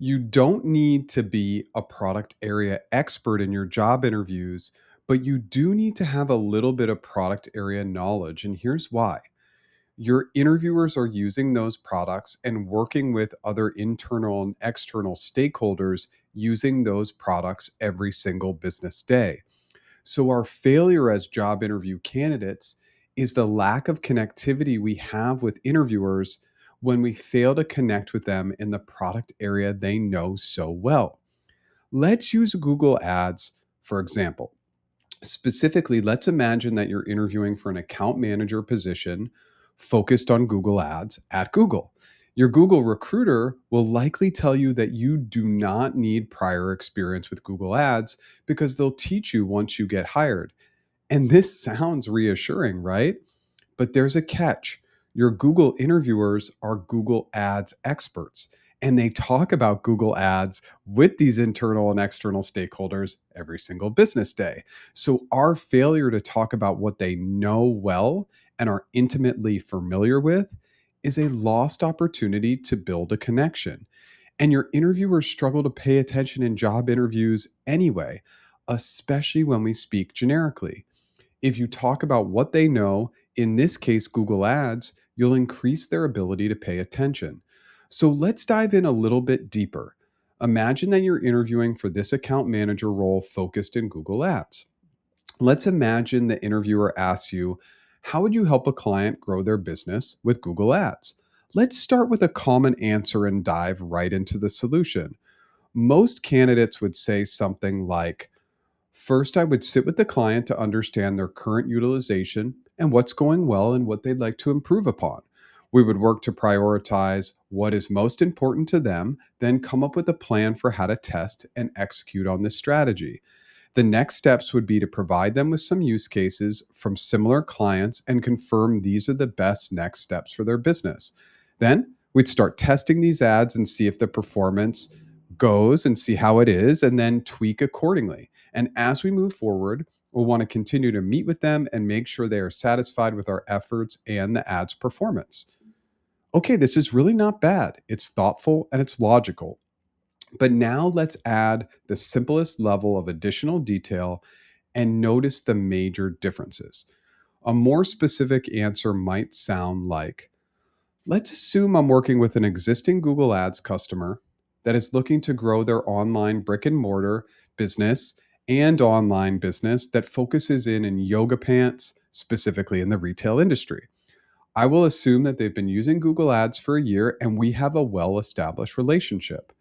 You don't need to be a product area expert in your job interviews, but you do need to have a little bit of product area knowledge. And here's why: your interviewers are using those products and working with other internal and external stakeholders using those products every single business day. So, our failure as job interview candidates is the lack of connectivity we have with interviewers when we fail to connect with them in the product area they know so well. Let's use Google Ads, for example. Specifically, let's imagine that you're interviewing for an account manager position focused on Google Ads at Google. Your Google recruiter will likely tell you that you do not need prior experience with Google Ads because they'll teach you once you get hired. And this sounds reassuring, right? But there's a catch. Your Google interviewers are Google Ads experts, and they talk about Google Ads with these internal and external stakeholders every single business day. So, our failure to talk about what they know well and are intimately familiar with is a lost opportunity to build a connection. And your interviewers struggle to pay attention in job interviews anyway, especially when we speak generically. If you talk about what they know, in this case, Google Ads, you'll increase their ability to pay attention. So let's dive in a little bit deeper. Imagine that you're interviewing for this account manager role focused in Google Ads. Let's imagine the interviewer asks you, how would you help a client grow their business with Google Ads? Let's start with a common answer and dive right into the solution. Most candidates would say something like, first, I would sit with the client to understand their current utilization and what's going well and what they'd like to improve upon. We would work to prioritize what is most important to them, then come up with a plan for how to test and execute on this strategy. The next steps would be to provide them with some use cases from similar clients and confirm these are the best next steps for their business. Then we'd start testing these ads and see if the performance goes and see how it is, and then tweak accordingly. And as we move forward, we'll want to continue to meet with them and make sure they are satisfied with our efforts and the ads performance. Okay, this is really not bad. It's thoughtful and it's logical. But now let's add the simplest level of additional detail and notice the major differences. A more specific answer might sound like, let's assume I'm working with an existing Google Ads customer that is looking to grow their online brick and mortar business and online business that focuses in yoga pants, specifically in the retail industry. I will assume that they've been using Google Ads for a year and we have a well established relationship.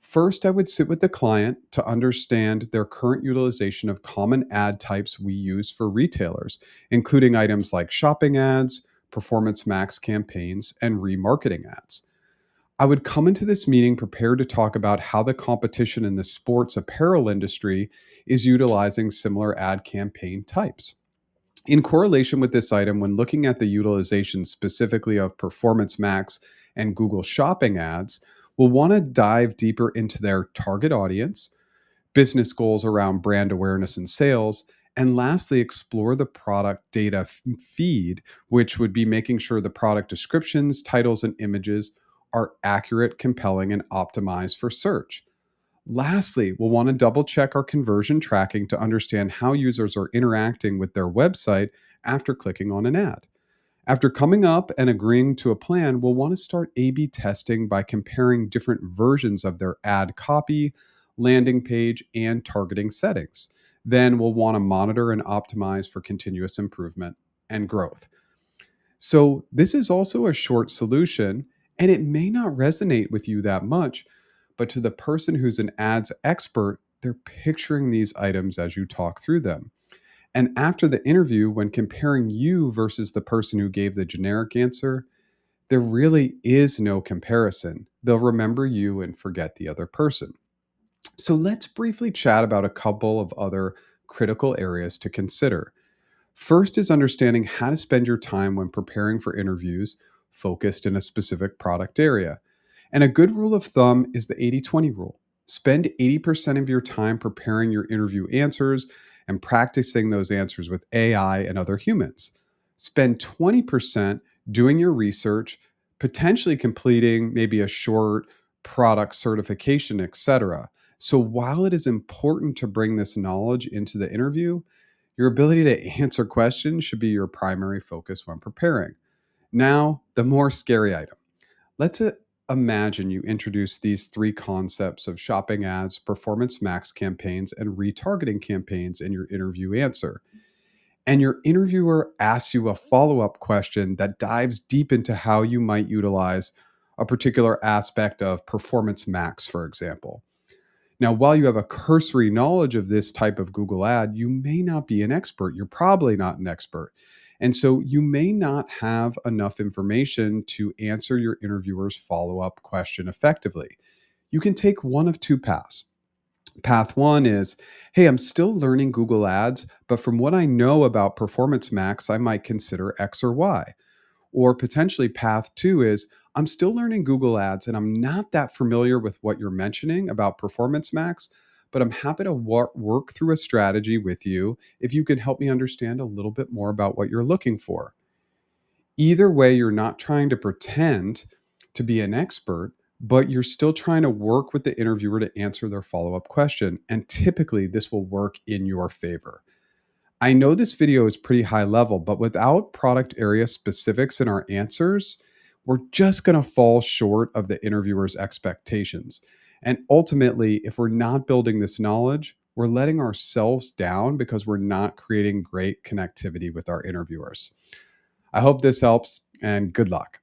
First, I would sit with the client to understand their current utilization of common ad types we use for retailers, including items like shopping ads, performance max campaigns, and remarketing ads. I would come into this meeting prepared to talk about how the competition in the sports apparel industry is utilizing similar ad campaign types. In correlation with this item, when looking at the utilization specifically of Performance Max and Google Shopping ads, we'll want to dive deeper into their target audience, business goals around brand awareness and sales, and lastly, explore the product data feed, which would be making sure the product descriptions, titles, and images are accurate, compelling, and optimized for search. Lastly, we'll want to double check our conversion tracking to understand how users are interacting with their website after clicking on an ad. After coming up and agreeing to a plan, we'll want to start A B testing by comparing different versions of their ad copy, landing page, and targeting settings. Then we'll want to monitor and optimize for continuous improvement and growth. So, this is also a short solution, and it may not resonate with you that much, but to the person who's an ads expert, they're picturing these items as you talk through them. And after the interview, when comparing you versus the person who gave the generic answer, there really is no comparison. They'll remember you and forget the other person. So let's briefly chat about a couple of other critical areas to consider. First is understanding how to spend your time when preparing for interviews focused in a specific product area. And a good rule of thumb is the 80/20 rule. Spend 80% of your time preparing your interview answers and practicing those answers with AI and other humans. Spend 20% doing your research, potentially completing maybe a short product certification, etc. So while it is important to bring this knowledge into the interview, your ability to answer questions should be your primary focus when preparing. Now, the more scary item. Let's imagine you introduce these three concepts of shopping ads, performance max campaigns, and retargeting campaigns in your interview answer. And your interviewer asks you a follow up question that dives deep into how you might utilize a particular aspect of performance max, for example. Now, while you have a cursory knowledge of this type of Google ad, you may not be an expert. You're probably not an expert. And so you may not have enough information to answer your interviewer's follow up question effectively. You can take one of two paths. Path one is, hey, I'm still learning Google Ads, but from what I know about Performance Max, I might consider X or Y. Or potentially path two is, I'm still learning Google Ads and I'm not that familiar with what you're mentioning about Performance Max, but I'm happy to work through a strategy with you if you can help me understand a little bit more about what you're looking for. Either way, you're not trying to pretend to be an expert, but you're still trying to work with the interviewer to answer their follow up question. And typically, this will work in your favor. I know this video is pretty high level, but without product area specifics in our answers, we're just going to fall short of the interviewer's expectations. And ultimately, if we're not building this knowledge, we're letting ourselves down because we're not creating great connectivity with our interviewers. I hope this helps and good luck.